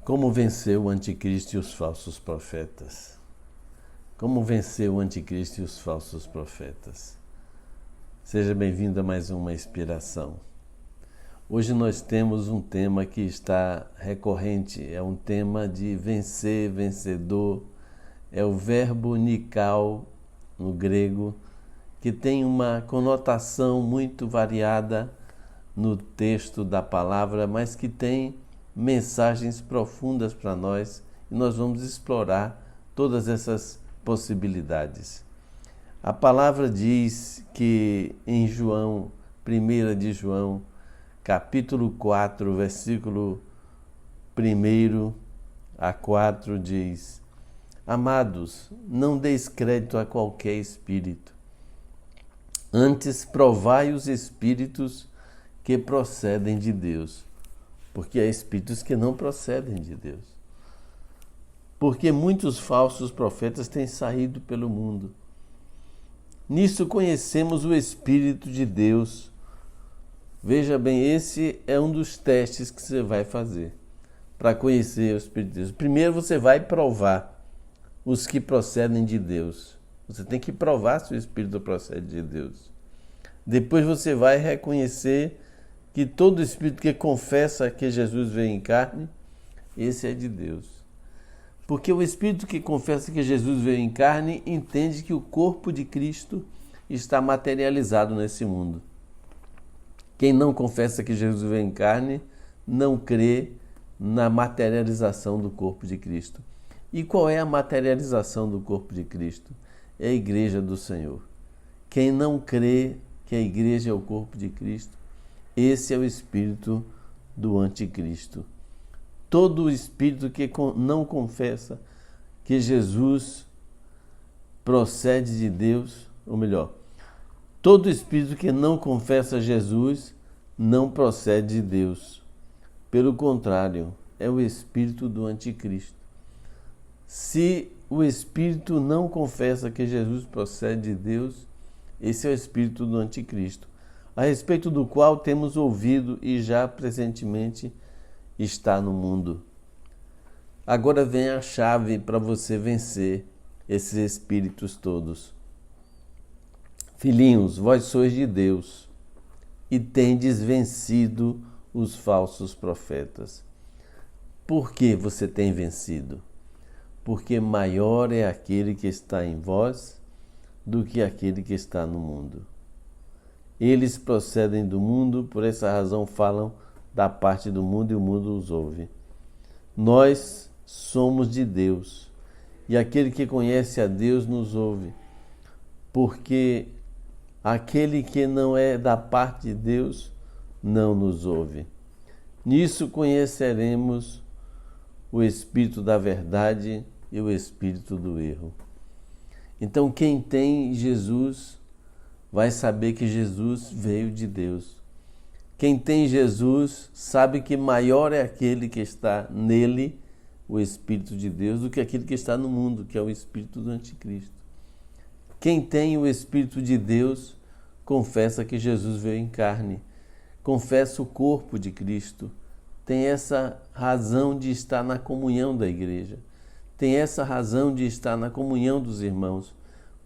Como vencer o anticristo e os falsos profetas? Como vencer o anticristo e os falsos profetas? Seja bem-vindo a mais uma inspiração. Hoje nós temos um tema que está recorrente, é um tema de vencer, vencedor, é o verbo nikao no grego, que tem uma conotação muito variada no texto da palavra, mas que tem mensagens profundas para nós e nós vamos explorar todas essas possibilidades. A palavra diz que em João, 1 de João, capítulo 4, versículo 1 a 4, diz: Amados, não deis crédito a qualquer espírito, antes provai os espíritos que procedem de Deus, porque há espíritos que não procedem de Deus. Porque muitos falsos profetas têm saído pelo mundo. Nisso conhecemos o Espírito de Deus. Veja bem, esse é um dos testes que você vai fazer para conhecer o Espírito de Deus. Primeiro você vai provar os que procedem de Deus. Você tem que provar se o Espírito procede de Deus. Depois você vai reconhecer que todo espírito que confessa que Jesus veio em carne, esse é de Deus. Porque o espírito que confessa que Jesus veio em carne entende que o corpo de Cristo está materializado nesse mundo. Quem não confessa que Jesus veio em carne não crê na materialização do corpo de Cristo. E qual é a materialização do corpo de Cristo? É a igreja do Senhor. Quem não crê que a igreja é o corpo de Cristo, esse é o espírito do anticristo. Todo espírito que não confessa que Jesus procede de Deus, ou melhor, todo espírito que não confessa Jesus não procede de Deus. Pelo contrário, é o espírito do anticristo. Se o espírito não confessa que Jesus procede de Deus, esse é o espírito do anticristo, a respeito do qual temos ouvido e já presentemente está no mundo. Agora vem a chave para você vencer esses espíritos todos. Filhinhos, vós sois de Deus e tendes vencido os falsos profetas. Por que você tem vencido? Porque maior é aquele que está em vós do que aquele que está no mundo. Eles procedem do mundo, por essa razão falam da parte do mundo e o mundo os ouve. Nós somos de Deus e aquele que conhece a Deus nos ouve, porque aquele que não é da parte de Deus não nos ouve. Nisso conheceremos o espírito da verdade e o espírito do erro. Então quem tem Jesus vai saber que Jesus veio de Deus. Quem tem Jesus sabe que maior é aquele que está nele, o Espírito de Deus, do que aquele que está no mundo, que é o Espírito do Anticristo. Quem tem o Espírito de Deus confessa que Jesus veio em carne, confessa o corpo de Cristo, tem essa razão de estar na comunhão da igreja, tem essa razão de estar na comunhão dos irmãos,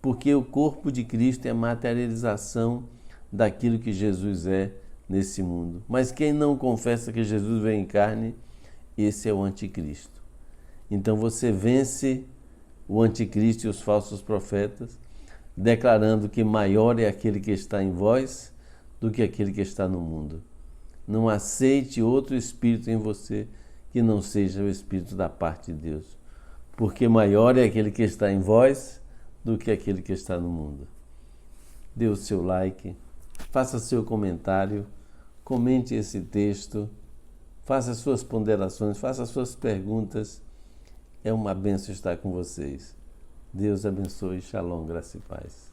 porque o corpo de Cristo é a materialização daquilo que Jesus é nesse mundo. Mas quem não confessa que Jesus veio em carne, esse é o anticristo. Então você vence o anticristo e os falsos profetas, declarando que maior é aquele que está em vós do que aquele que está no mundo. Não aceite outro espírito em você que não seja o espírito da parte de Deus, porque maior é aquele que está em vós do que aquele que está no mundo. Dê o seu like, faça seu comentário, comente esse texto, faça suas ponderações, faça suas perguntas. É uma bênção estar com vocês. Deus abençoe. Shalom, graça e paz.